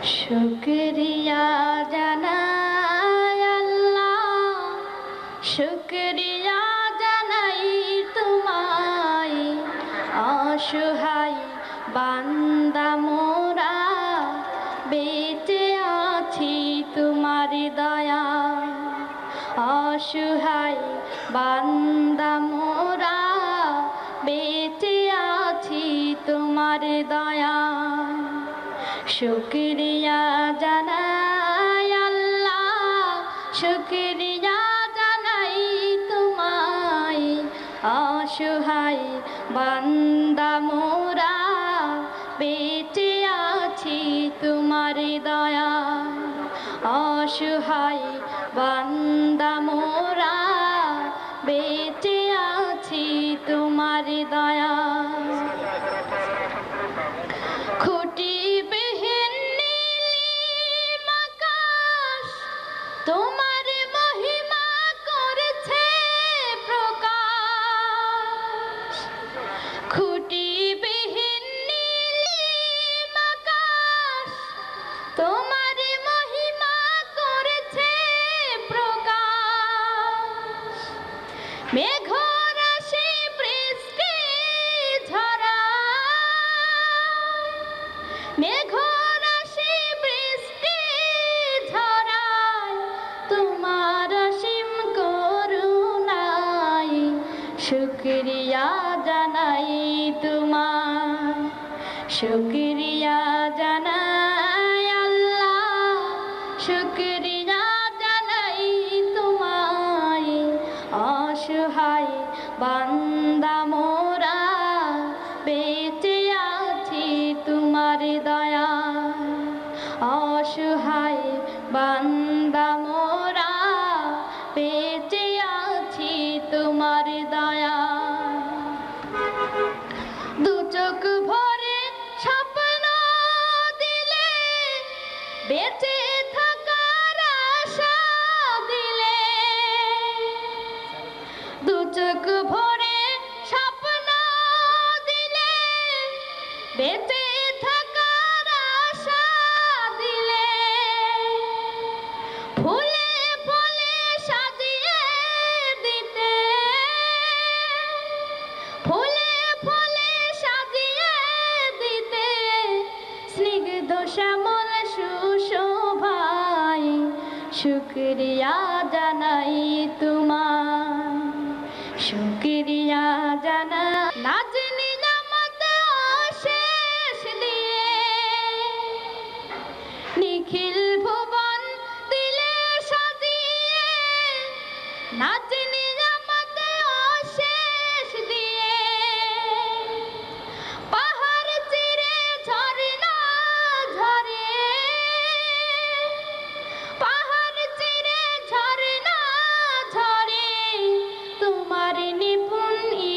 শুকরিয়া জানাই আল্লাহ, শুকরিয়া জানাই তোমায়। অসহায় বান্দা মোরা বেঁচে আছি তোমার দয়ায়। অসহায় বান্দা মোরা বেঁচে আছি তোমার দয়ায়। শুকরিয়া জানাই আল্লাহ, শুকরিয়া জানাই তোমায়। অসহায় বান্দা মোরা বেঁচে আছি তোমার দয়ায়। অসহায় বান্দা মোরা বেঁচে আছি তোমার দয়ায়। খুঁটি তোমার মহিমা করেছে প্রকাশ। খুঁটিবিহীন নীলিম আকাশ তোমার মহিমা করেছে প্রকাশ। মেঘরাশি বৃষ্টি ঝরায়, মেঘরাশি বৃষ্টি ঝরায় তোমার অসীম করুণায়। শুকরিয়া জানাই তোমার, শুকরিয়া জানাই আল্লাহ, শুকরিয়া জানাই তোমায়। অসহায় বান্দা মোরা বেঁচে আছি তোমার দয়ায়। অসহায় বান্দা মোরা বেঁচে আছি তোমার দয়ায়। দু চোখ ভরে স্বপ্ন দিলে, বেঁচে থাকার আশা দিলে। দু চোখ ভরে স্বপ্ন দিলে, বেঁচে থাকার আশা দিলে। ফুলে ফলে সাজিয়ে দিতে, ফুলে ফলে সাজিয়ে দিতে। স্নিগ্ধ শ্যামল সুশোভায় শুকরিয়া জানাই তোমার, শুকরিয়া জানাই। নাজ নিয়ামত অশেষ দিয়ে নিখিল ভুবন দিলে সাজিয়ে। নাজ নিয়ামত অশেষ দিয়ে পাহাড় চিরে ঝরনা ঝরে, পাহাড় চিরে ঝরনা ঝরে তোমার নিপুণ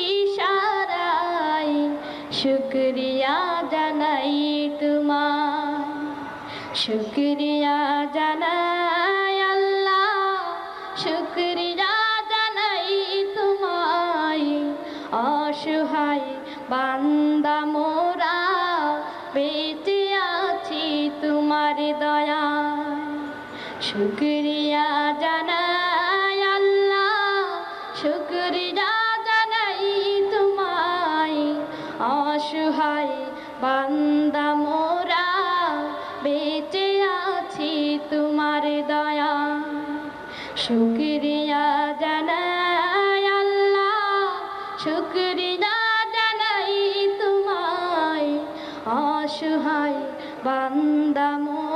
ইশারায়। শুকরিয়া জানাই তোমার, শুকরিয়া জানাই আল্লাহ, শুকরিয়া জানাই তোমায়। অসহায় বান্দা মোরা বেঁচে আছি তোমার দয়ায়। শুকরিয়া জানাই আল্লাহ, শুকরিয়া জানাই তোমায়। অসহায় বান্দা মোরা বেঁচে আছি তোমার দয়ায়। শুকরিয়া জানাই আল্লাহ, শুকরিয়া জানাই তোমায়। অসহায় বান্দা মোরা